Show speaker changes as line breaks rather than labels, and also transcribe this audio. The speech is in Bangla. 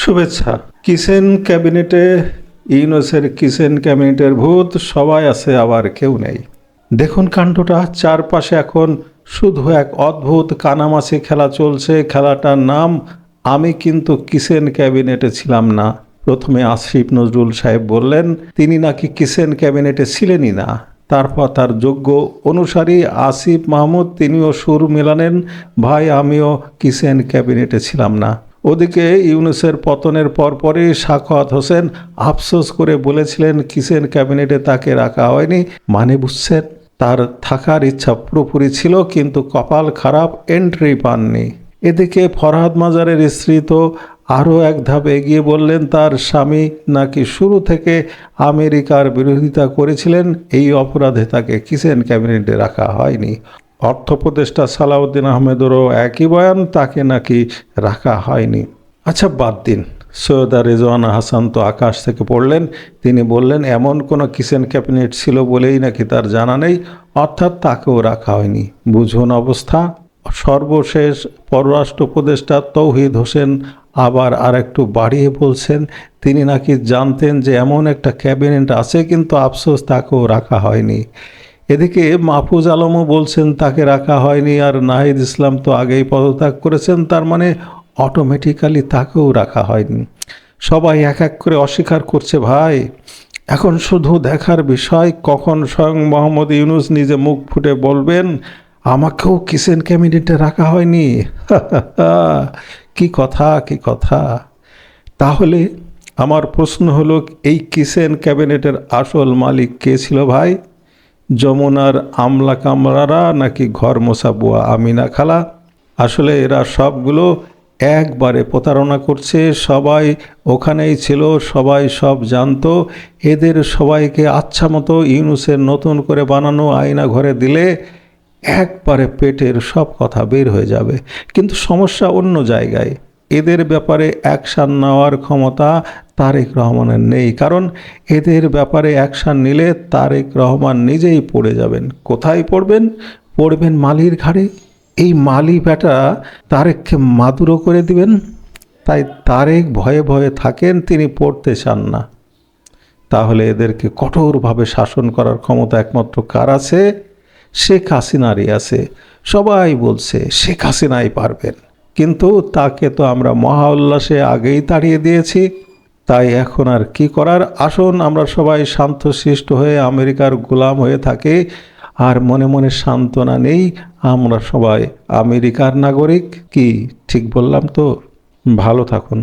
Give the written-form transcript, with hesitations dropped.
শুভেচ্ছা। কিচেন ক্যাবিনেটে ইউনূসের কিচেন ক্যাবিনেটের ভূত সবাই আছে, আবার কেউ নেই। দেখুন কাণ্ডটা, চারপাশে এখন শুধু এক অদ্ভুত কানামাছি খেলা চলছে। খেলাটার নাম আমি কিন্তু কিচেন ক্যাবিনেটে ছিলাম না। প্রথমে আসিফ নজরুল সাহেব বললেন তিনি নাকি কিচেন ক্যাবিনেটে ছিলেনই না। তারপর তার যোগ্য অনুসারী আসিফ মাহমুদ তিনিও সুর মেলালেন, ভাই আমিও কিচেন ক্যাবিনেটে ছিলাম না। ওদিকে ইউনূসের পতনের পরপরই সাখাওয়াত হোসেন আফসোস করে বলেছিলেন কিচেন ক্যাবিনেটে তাকে রাখা হয়নি। মানে বুঝছেন, তার থাকার ইচ্ছা পুরোপুরি ছিল, কিন্তু কপাল খারাপ, এন্ট্রি পাননি। এদিকে ফরহাদ মাজারের স্ত্রী তো আরও এক ধাপ এগিয়ে বললেন তার স্বামী নাকি শুরু থেকে আমেরিকার বিরোধিতা করেছিলেন, এই অপরাধে তাকে কিচেন ক্যাবিনেটে রাখা হয়নি। অর্থ উপদেষ্টা সালাউদ্দিন আহমেদেরও একই বয়ান, তাকে নাকি রাখা হয়নি। আচ্ছা বাদ দিন, সৈয়দা রেজওয়ানা হাসান তো আকাশ থেকে পড়লেন। তিনি বললেন এমন কোনো কিচেন ক্যাবিনেট ছিল বলেই নাকি তার জানা নেই, অর্থাৎ তাকেও রাখা হয়নি। বুঝুন অবস্থা। সর্বশেষ পররাষ্ট্র উপদেষ্টা তৌহিদ হোসেন আবার আরেকটু বাড়িয়ে বলছেন তিনি নাকি জানতেন যে এমন একটা ক্যাবিনেট আছে, কিন্তু আফসোস তাকেও রাখা হয়নি। এদিকে মাহফুজ আলমও বলছেন তাকে রাখা হয়নি, আর নাহিদ ইসলাম তো আগেই পদত্যাগ করেছেন, তার মানে অটোমেটিক্যালি তাকেও রাখা হয়নি। সবাই এক এক করে অস্বীকার করছে ভাই। এখন শুধু দেখার বিষয় কখন স্বয়ং মোহাম্মদ ইউনূস নিজে মুখ ফুটে বলবেন আমাকেও কিচেন ক্যাবিনেটে রাখা হয়নি। কি কথা, কি কথা। তাহলে আমার প্রশ্ন হলো, এই কিচেন ক্যাবিনেটের আসল মালিক কে ছিল ভাই? যমুনার আমলা কামরারা নাকি ঘর মোছা বুয়া আমিনা খালা? আসলে এরা সবগুলো একবারে প্রতারণা করছে। সবাই ওখানেই ছিল, সবাই সব জানতো। এদের সবাইকে আচ্ছা মতো ইউনূসের নতুন করে বানানো আয়না ঘরে দিলে একবারে পেটের সব কথা বের হয়ে যাবে। কিন্তু সমস্যা অন্য জায়গায়। এদের ব্যাপারে অ্যাকশান নেওয়ার ক্ষমতা তারেক রহমানের নেই, কারণ এদের ব্যাপারে অ্যাকশান নিলে তারেক রহমান নিজেই পড়ে যাবেন। কোথায় পড়বেন? পড়বেন মালির ঘাড়ে। এই মালি বেটা তারেককে মাদুরো করে দিবেন। তাই তারেক ভয়ে ভয়ে থাকেন, তিনি পড়তে চান না। তাহলে এদেরকে কঠোরভাবে শাসন করার ক্ষমতা একমাত্র কার আছে? শেখ হাসিনারই আছে। সবাই বলছে শেখ হাসিনাই পারবেন, কিন্তু তাকে তো আমরা মহা উল্লাসে আগেই তাড়িয়ে দিয়েছি। তাই এখন আর কি করার? আসুন আমরা সবাই শান্তশিষ্ট হয়ে আমেরিকার গোলাম হয়ে থাকি, আর মনে মনে সান্ত্বনা নেই আমরা সবাই আমেরিকার নাগরিক। কি ঠিক বললাম তো? ভালো থাকুন।